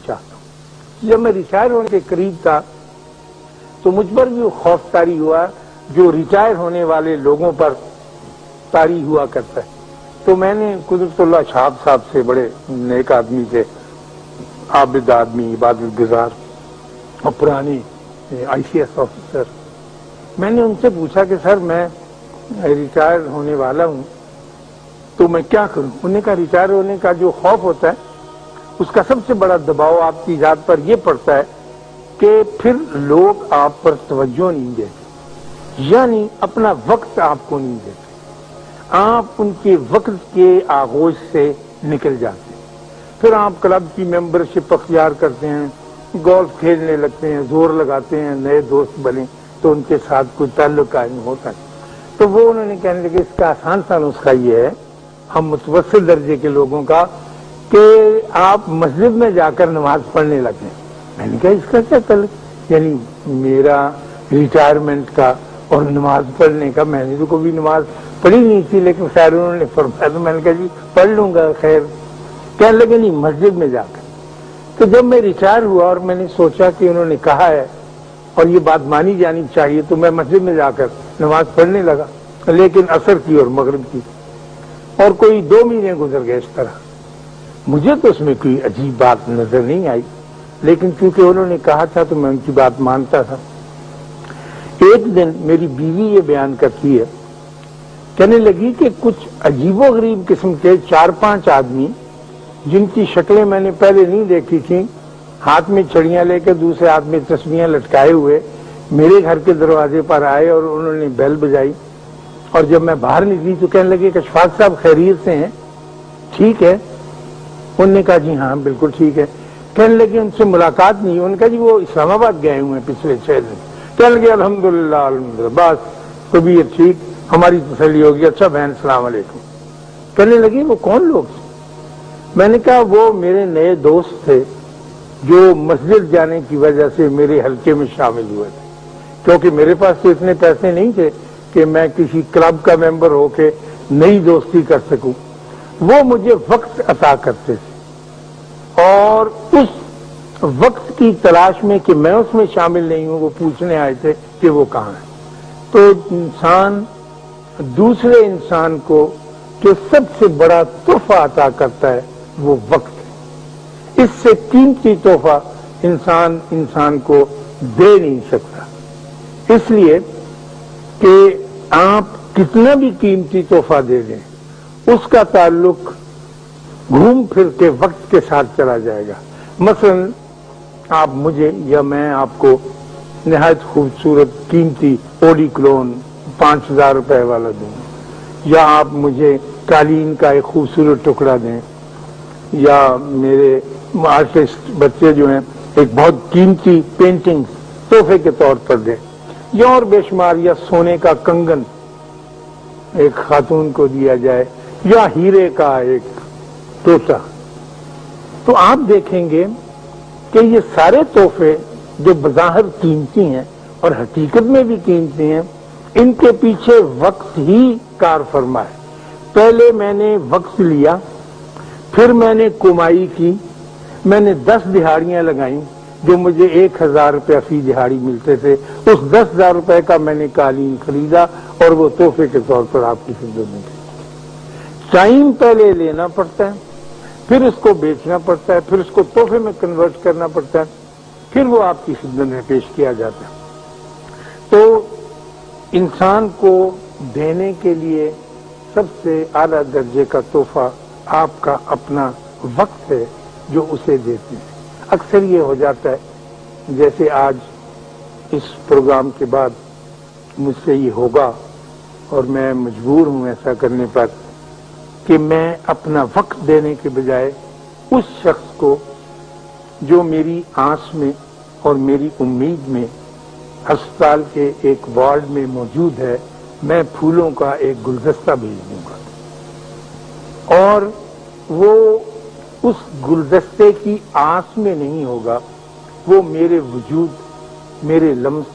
चाहता हूँ। जब मैं रिटायर होने के करीब था तो मुझ पर भी वो खौफ तारी हुआ जो रिटायर होने वाले लोगों पर तारी हुआ करता है। तो मैंने कुदरतुल्लाह शाह साहब से, बड़े नेक आदमी थे, आबिद आदमी, इबादत गुजार और पुराने ICS ऑफिसर, मैंने उनसे पूछा कि सर मैं रिटायर होने वाला हूँ तो मैं क्या करूँ। उन्होंने कहा रिटायर होने का जो खौफ होता है उसका सबसे बड़ा दबाव आपकी जात पर यह पड़ता है कि फिर लोग आप पर तवज्जो नहीं देते, यानी अपना वक्त आपको नहीं देते, आप उनके वक्त के आगोश से निकल जाते हैं। फिर आप क्लब की मेंबरशिप अख्तियार करते हैं, गोल्फ खेलने लगते हैं, जोर लगाते हैं नए दोस्त बने तो उनके साथ कोई ताल्लुक कायम होता है। तो वो उन्होंने कहने लगे इसका आसान सा नुस्खा ये है हम मुतवस्सिल दर्जे के लोगों का कि आप मस्जिद में जाकर नमाज पढ़ने लगे। मैंने कहा इसका क्या ताल्लुक, यानी मेरा रिटायरमेंट का और नमाज पढ़ने का, मैंने तो कभी नमाज पढ़ी नहीं थी लेकिन खैर उन्होंने फरमाया तो मैंने कहा जी पढ़ लूंगा। खैर कहने लगे नहीं मस्जिद में जाकर। तो जब मैं रिटायर हुआ और मैंने सोचा कि उन्होंने कहा है और ये बात मानी जानी चाहिए तो मैं मस्जिद में जाकर नमाज पढ़ने लगा, लेकिन असर की और मगरिब की, और कोई 2 महीने गुजर गए इस तरह। मुझे तो उसमें कोई अजीब बात नजर नहीं आई, लेकिन क्योंकि उन्होंने कहा था तो मैं उनकी बात मानता था। एक दिन मेरी बीवी ये बयान करती है, कहने लगी कि कुछ अजीबोगरीब किस्म के 4-5 आदमी जिनकी शक्लें मैंने पहले नहीं देखी थी, हाथ में छड़ियां लेकर दूसरे हाथ में तस्बीहें लटकाए हुए मेरे घर के दरवाजे पर आए और उन्होंने बेल बजाई। और जब मैं बाहर निकली तो कहने लगे कि अशफाक साहब खैरियत से हैं, ठीक है। उन्होंने कहा जी हाँ बिल्कुल ठीक है। कहने लगे उनसे मुलाकात नहीं। उन्होंने कहा जी वो इस्लामाबाद गए हुए हैं पिछले 6 दिन। कहने लगे अल्हम्दुलिल्लाह अल्हम्दुलिल्लाह, बस तबीयत ठीक, हमारी तसल्ली होगी। अच्छा बहन सलाम अलैकुम। कहने लगी वो कौन लोग थे? मैंने कहा वो मेरे नए दोस्त थे जो मस्जिद जाने की वजह से मेरे हल्के में शामिल हुए थे, क्योंकि मेरे पास तो इतने पैसे नहीं थे कि मैं किसी क्लब का मेंबर होके नई दोस्ती कर सकूं। वो मुझे वक्त अता करते थे और उस वक्त की तलाश में कि मैं उसमें शामिल नहीं हूं वो पूछने आए थे कि वो कहाँ है। तो इंसान दूसरे इंसान को जो सबसे बड़ा तोहफा अता करता है वो वक्त है। इससे कीमती तोहफा इंसान को दे नहीं सकता। इसलिए कि आप कितना भी कीमती तोहफा दे दें उसका ताल्लुक घूम फिर के वक्त के साथ चला जाएगा। मसलन आप मुझे या मैं आपको निहायत खूबसूरत कीमती ओडी क्लोन 5000 रुपए वाला दूं, या आप मुझे कालीन का एक खूबसूरत टुकड़ा दें, या मेरे आर्टिस्ट बच्चे जो हैं एक बहुत कीमती पेंटिंग तोहफे के तौर पर दें, या और बेशुमार, या सोने का कंगन एक खातून को दिया जाए, या हीरे का एक टोटा। तो आप देखेंगे कि ये सारे तोहफे जो बज़ाहिर कीमती हैं और हकीकत में भी कीमती हैं, इनके पीछे वक्त ही कार फरमा है। पहले मैंने वक्त लिया, फिर मैंने कमाई की, मैंने 10 दिहाड़ियां लगाई जो मुझे 1000 रुपया फी दिहाड़ी मिलते थे। उस 10,000 रुपए का मैंने कालीन खरीदा और वो तोहफे के तौर पर आपकी खिदमत में दी। टाइम पहले लेना पड़ता है, फिर उसको बेचना पड़ता है, फिर उसको तोहफे में कन्वर्ट करना पड़ता है, फिर वो आपकी खिदमत में पेश किया जाता है। तो इंसान को देने के लिए सबसे आला दर्जे का तोहफा आपका अपना वक्त है जो उसे देते हैं। अक्सर ये हो जाता है जैसे आज इस प्रोग्राम के बाद मुझसे ये होगा और मैं मजबूर हूं ऐसा करने पर कि मैं अपना वक्त देने के बजाय उस शख्स को जो मेरी आस में और मेरी उम्मीद में अस्पताल के एक वार्ड में मौजूद है, मैं फूलों का एक गुलदस्ता भेज दूंगा और वो उस गुलदस्ते की आस में नहीं होगा, वो मेरे वजूद, मेरे लम्स,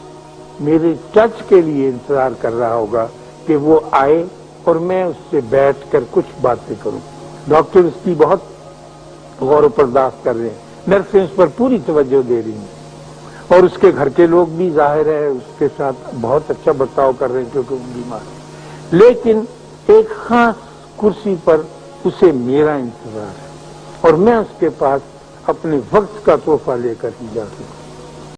मेरे टच के लिए इंतजार कर रहा होगा कि वो आए और मैं उससे बैठकर कुछ बातें करूं। डॉक्टर इसकी बहुत गौर बर्दाश्त कर रहे हैं, نرسیں اس پر پوری توجہ دے رہی ہیں اور اس کے گھر کے لوگ بھی ظاہر ہے اس کے ساتھ بہت اچھا برتاؤ کر رہے ہیں کیونکہ وہ بیمار ہے، لیکن ایک خاص کرسی پر اسے میرا انتظار ہے اور میں اس کے پاس اپنے وقت کا تحفہ لے کر ہی جا سکتا ہوں۔